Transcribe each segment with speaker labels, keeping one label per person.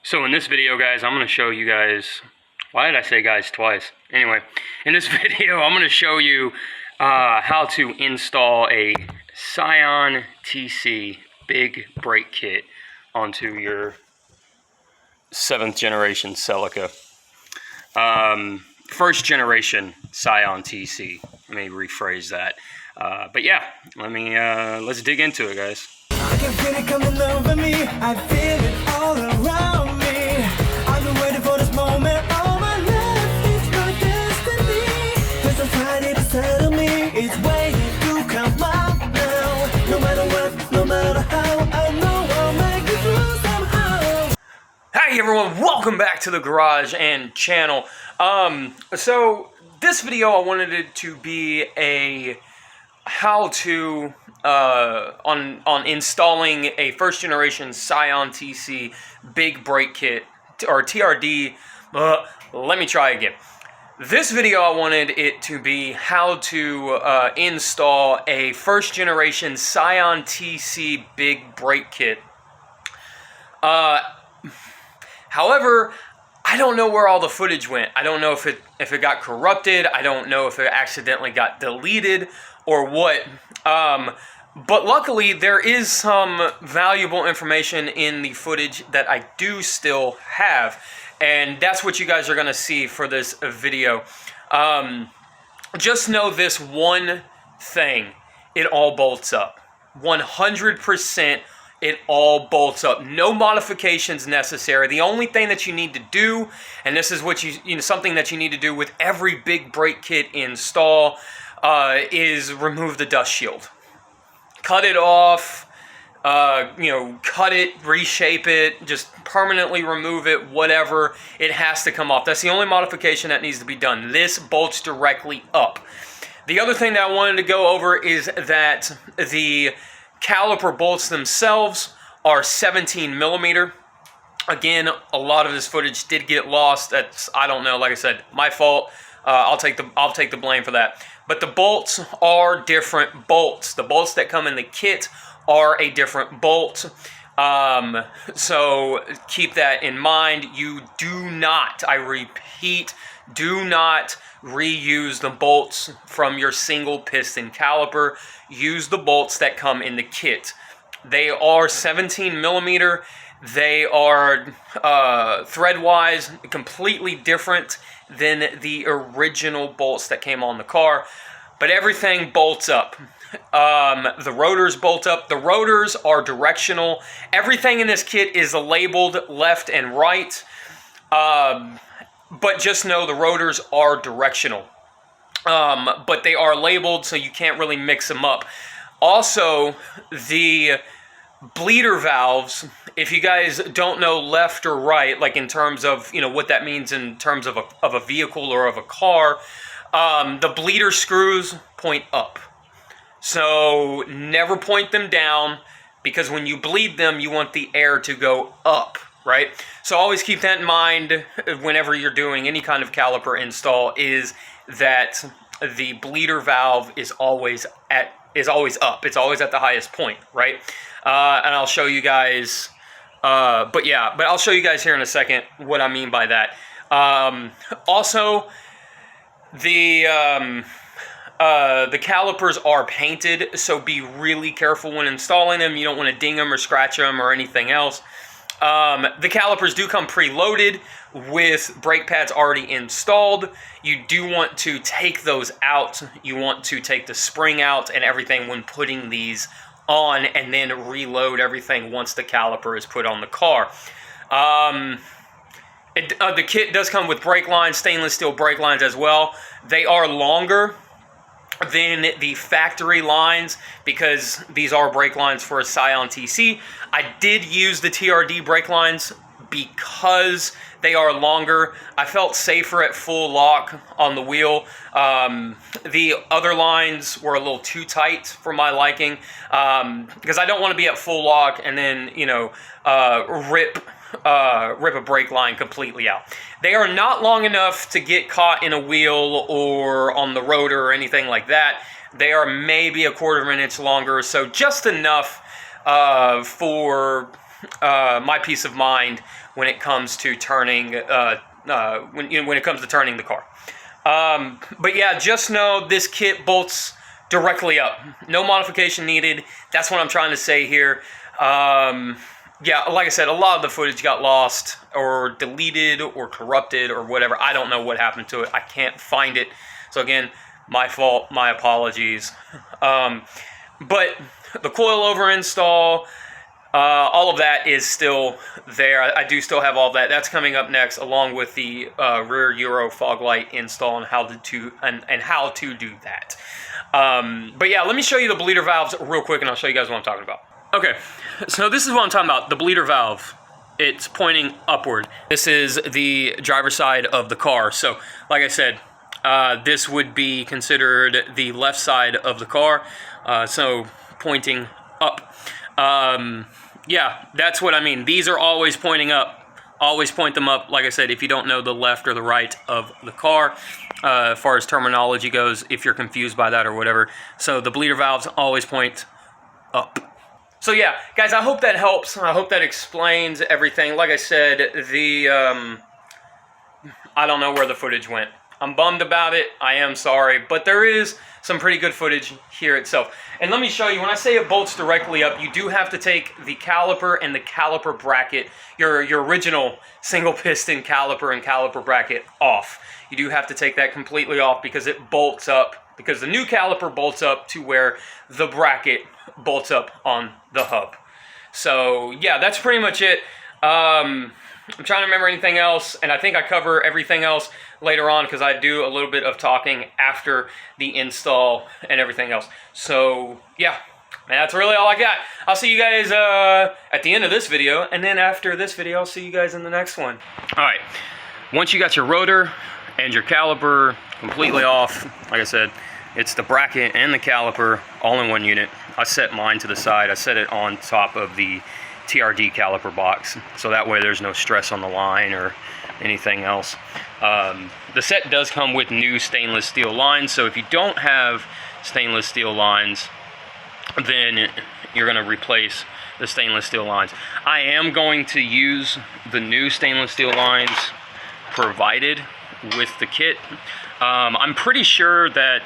Speaker 1: So in this video, guys, I'm going to show you guys, why did I say guys twice? Anyway, in this video, I'm going to show you how to install a Scion TC big brake kit onto your 7th generation Celica. First generation Scion TC. Let me rephrase that. But yeah, let's dig into it, guys.
Speaker 2: I can feel it coming over me. I feel it all around me. I've been waiting for this moment all my life. It's my destiny. There's a Friday to settle me. It's waiting to come out now. No matter what, no matter how, I know I'll make it through somehow.
Speaker 1: Hi everyone, welcome back to the garage and channel. So this video I wanted it to be a how-to on installing a first generation Scion TC big brake kit, or TRD. Let me try again. This video I wanted it to be how to install a first generation Scion TC big brake kit. However, I don't know where all the footage went. I don't know if it got corrupted. I don't know if it accidentally got deleted or what. But luckily, there is some valuable information in the footage that I do still have. And that's what you guys are going to see for this video. Just know this one thing. It all bolts up. 100%. It all bolts up. No modifications necessary. The only thing that you need to do, and this is what something that you need to do with every big brake kit install, is remove the dust shield. Cut it off. Cut it, reshape it, just permanently remove it. Whatever. It has to come off. That's the only modification that needs to be done. This bolts directly up. The other thing that I wanted to go over is that the caliper bolts themselves are 17 millimeter. Again, a lot of this footage did get lost. That's, I don't know, like I said, my fault. I'll take the blame for that. But the bolts are different bolts. The bolts that come in the kit are a different bolt. So keep that in mind. You do not, I repeat, do not reuse the bolts from your single piston caliper. Use the bolts that come in the kit. They are 17 millimeter. They are thread-wise completely different than the original bolts that came on the car. But everything bolts up. The rotors bolt up. The rotors are directional. Everything in this kit is labeled left and right. But just know the rotors are directional. But they are labeled, so you can't really mix them up. Also, the bleeder valves, if you guys don't know left or right, like in terms of, what that means in terms of a vehicle or of a car, the bleeder screws point up. So never point them down, because when you bleed them, you want the air to go up, right? So always keep that in mind whenever you're doing any kind of caliper install, is that the bleeder valve is always up. It's always at the highest point, right? And I'll show you guys, but I'll show you guys here in a second what I mean by that. Also, the calipers are painted, so be really careful when installing them. You don't want to ding them or scratch them or anything else. The calipers do come preloaded with brake pads already installed. You do want to take those out. You want to take the spring out and everything when putting these on, and then reload everything once the caliper is put on the car. The kit does come with brake lines, stainless steel brake lines as well. They are longer than the factory lines, because these are brake lines for a Scion TC. I did use the TRD brake lines because they are longer. I felt safer at full lock on the wheel. The other lines were a little too tight for my liking, because I don't want to be at full lock and then, rip a brake line completely out. They are not long enough to get caught in a wheel or on the rotor or anything like that. They are maybe a 1/4 of an inch longer, so just enough for my peace of mind when it comes to turning when it comes to turning the car. But yeah, just know this kit bolts directly up. No modification needed. That's what I'm trying to say here. Yeah, like I said, a lot of the footage got lost or deleted or corrupted or whatever. I don't know what happened to it. I can't find it. So again, my fault, my apologies. But the coilover install, all of that is still there. I do still have all that. That's coming up next, along with the rear Euro fog light install and how to do that. But yeah, let me show you the bleeder valves real quick, and I'll show you guys what I'm talking about. Okay, so this is what I'm talking about, the bleeder valve. It's pointing upward. This is the driver's side of the car. So, like I said, this would be considered the left side of the car, so pointing up. Yeah, that's what I mean. These are always pointing up. Always point them up, like I said, if you don't know the left or the right of the car, as far as terminology goes, if you're confused by that or whatever. So the bleeder valves always point up. So yeah, guys, I hope that helps. I hope that explains everything. Like I said, I don't know where the footage went. I'm bummed about it. I am sorry. But there is some pretty good footage here itself. And let me show you, when I say it bolts directly up, you do have to take the caliper and the caliper bracket, your original single piston caliper and caliper bracket off. You do have to take that completely off because it bolts up, because the new caliper bolts up to where the bracket bolts up on the hub. So yeah, that's pretty much it. I'm trying to remember anything else, and I think I cover everything else later on because I do a little bit of talking after the install and everything else. So yeah, and that's really all I got. I'll see you guys at the end of this video, and then after this video, I'll see you guys in the next one. All right, once you got your rotor and your caliper completely off, like I said, it's the bracket and the caliper all in one unit. I set mine to the side. I set it on top of the TRD caliper box, so that way there's no stress on the line or anything else. The set does come with new stainless steel lines, so if you don't have stainless steel lines, then you're going to replace the stainless steel lines. I am going to use the new stainless steel lines provided with the kit. I'm pretty sure that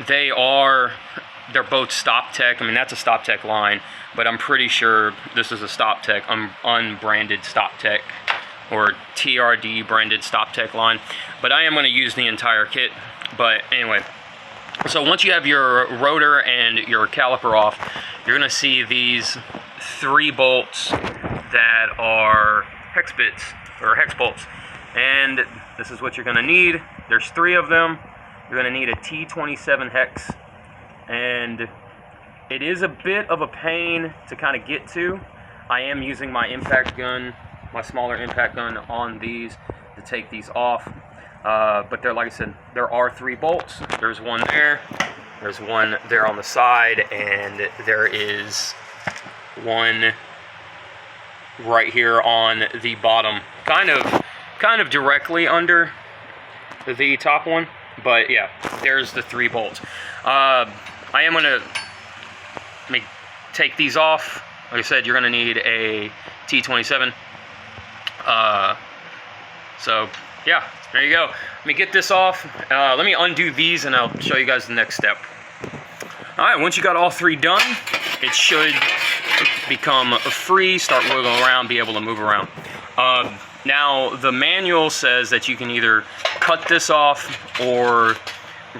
Speaker 1: they're both Stop Tech. I mean, that's a Stop Tech line, but I'm pretty sure this is a Stop Tech, unbranded Stop Tech, or TRD branded Stop Tech line. But I am going to use the entire kit. But anyway, so once you have your rotor and your caliper off, you're going to see these 3 bolts that are hex bits, or hex bolts. And this is what you're going to need. There's 3 of them. You're going to need a T27 hex. And it is a bit of a pain to kind of get to. I am using my impact gun, my smaller impact gun on these to take these off. But there, like I said, there are 3 bolts. There's one there, there's one there on the side, and there is one right here on the bottom, kind of directly under the top one. But yeah, there's the 3 bolts. I am going to take these off. Like I said, you're going to need a T27. So yeah, there you go. Let me get this off. Let me undo these, and I'll show you guys the next step. All right, once you got all 3 done, it should become free, start wiggling around, be able to move around. Now, the manual says that you can either cut this off or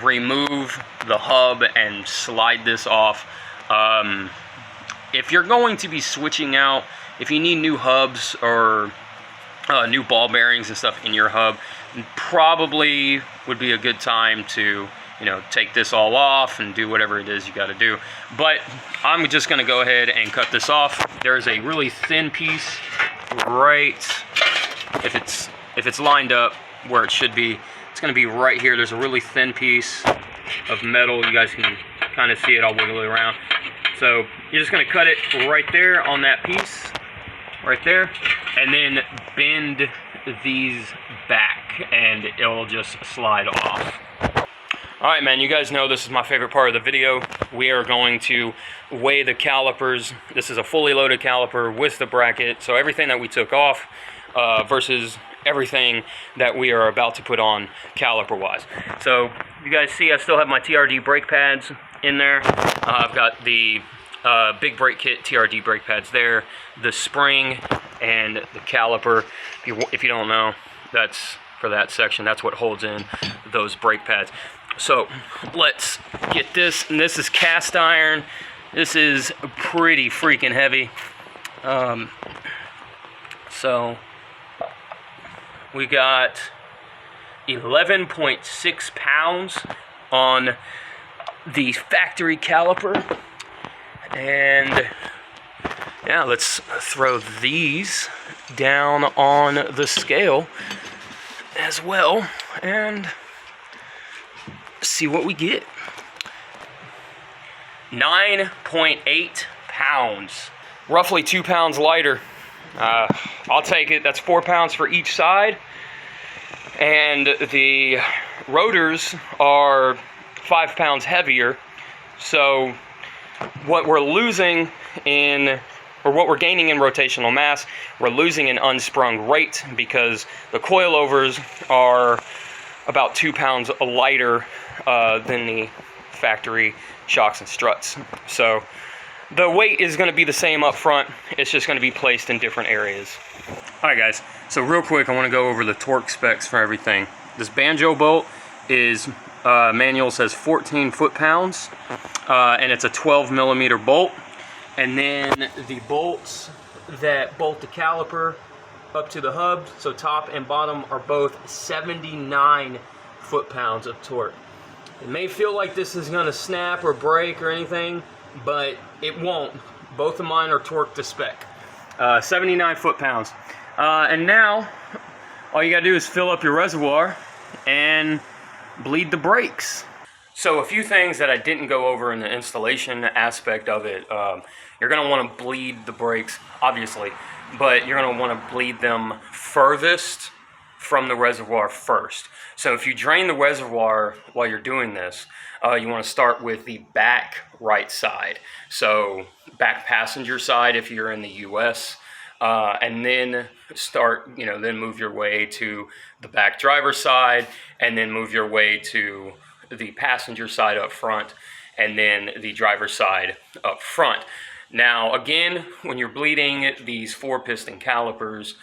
Speaker 1: remove the hub and slide this off. If you're going to be switching out, if you need new hubs or new ball bearings and stuff in your hub, probably would be a good time to, you know, take this all off and do whatever it is you got to do. But I'm just going to go ahead and cut this off. There's a really thin piece right, if it's lined up where it should be, it's going to be right here. There's a really thin piece of metal. You guys can kind of see it all wiggly around. So you're just going to cut it right there on that piece, right there, and then bend these back, and it'll just slide off. All right, man, you guys know this is my favorite part of the video. We are going to weigh the calipers. This is a fully loaded caliper with the bracket, so everything that we took off versus everything that we are about to put on caliper-wise. So you guys see I still have my TRD brake pads in there. I've got the big brake kit TRD brake pads there, the spring and the caliper. If you don't know, that's for that section. That's what holds in those brake pads. So let's get this, and this is cast iron. This is pretty freaking heavy. So we got 11.6 pounds on the factory caliper. And yeah, let's throw these down on the scale as well and see what we get. 9.8 pounds, roughly 2 pounds lighter. I'll take it. That's 4 pounds for each side, and the rotors are 5 pounds heavier. So what we're losing in, or what we're gaining in rotational mass, we're losing in unsprung rate, because the coilovers are about 2 pounds lighter than the factory shocks and struts. So the weight is going to be the same up front, it's just going to be placed in different areas. Alright guys, so real quick I want to go over the torque specs for everything. This banjo bolt is, manual says 14 foot-pounds, and it's a 12 millimeter bolt. And then the bolts that bolt the caliper up to the hub, so top and bottom, are both 79 foot-pounds of torque. It may feel like this is going to snap or break or anything, but it won't. Both of mine are torqued to spec. 79 foot-pounds. And now, all you got to do is fill up your reservoir and bleed the brakes. So a few things that I didn't go over in the installation aspect of it. You're going to want to bleed the brakes, obviously, but you're going to want to bleed them furthest from the reservoir first. So if you drain the reservoir while you're doing this, you want to start with the back right side. So back passenger side if you're in the US, and then start, then move your way to the back driver side, and then move your way to the passenger side up front, and then the driver's side up front. Now again, when you're bleeding these 4-piston calipers,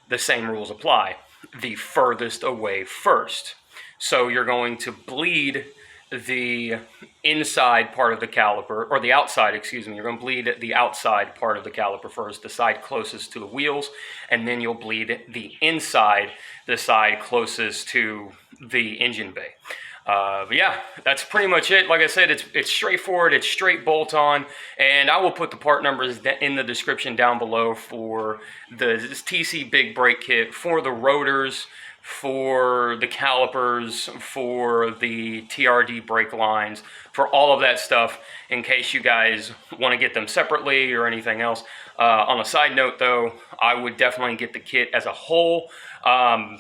Speaker 1: the same rules apply. The furthest away first. So you're going to bleed the inside part of the caliper, or the outside, excuse me. You're going to bleed the outside part of the caliper first, the side closest to the wheels, and then you'll bleed the inside, the side closest to the engine bay. But yeah, that's pretty much it. Like I said, it's straightforward, it's straight bolt on, and I will put the part numbers in the description down below for the TC Big Brake Kit, for the rotors, for the calipers, for the TRD brake lines, for all of that stuff, in case you guys want to get them separately or anything else. On a side note though, I would definitely get the kit as a whole. I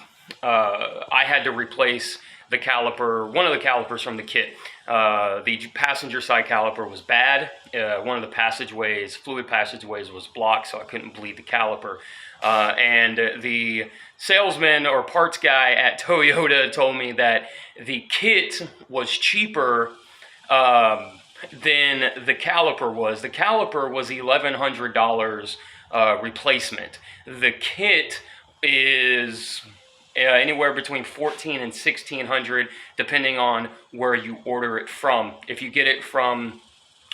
Speaker 1: had to replace the caliper, one of the calipers from the kit. The passenger side caliper was bad. One of the passageways, fluid passageways, was blocked, so I couldn't bleed the caliper. And the salesman or parts guy at Toyota told me that the kit was cheaper than the caliper was. The caliper was $1,100 replacement. The kit is anywhere between $1,400 and $1,600, depending on where you order it from. If you get it from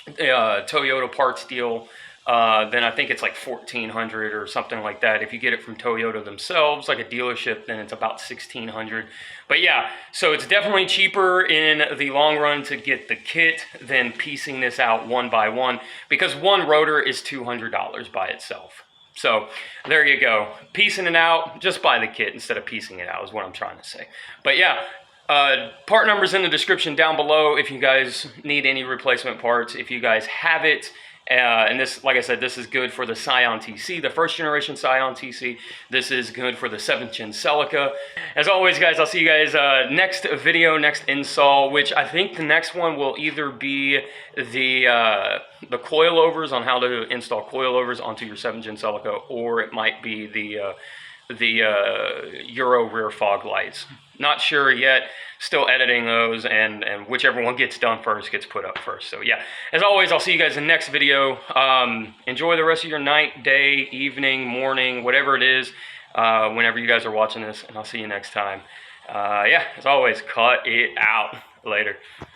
Speaker 1: Toyota parts deal, then I think it's like $1,400 or something like that. If you get it from Toyota themselves, like a dealership, then it's about $1,600. But yeah, so it's definitely cheaper in the long run to get the kit than piecing this out one by one, because one rotor is $200 by itself. So there you go. Piecing it out, just buy the kit instead of piecing it out is what I'm trying to say. But yeah, part numbers in the description down below if you guys need any replacement parts. If you guys have it And this, like I said, this is good for the Scion TC, the first generation Scion TC. This is good for the 7th gen Celica. As always, guys, I'll see you guys next video, next install, which I think the next one will either be the coilovers, on how to install coilovers onto your 7th gen Celica, or it might be the Euro rear fog lights. Not sure yet, still editing those, and whichever one gets done first gets put up first. So yeah, as always, I'll see you guys in the next video. Enjoy the rest of your night, day, evening, morning, whatever it is, whenever you guys are watching this, and I'll see you next time. Yeah, as always, cut it out. Later.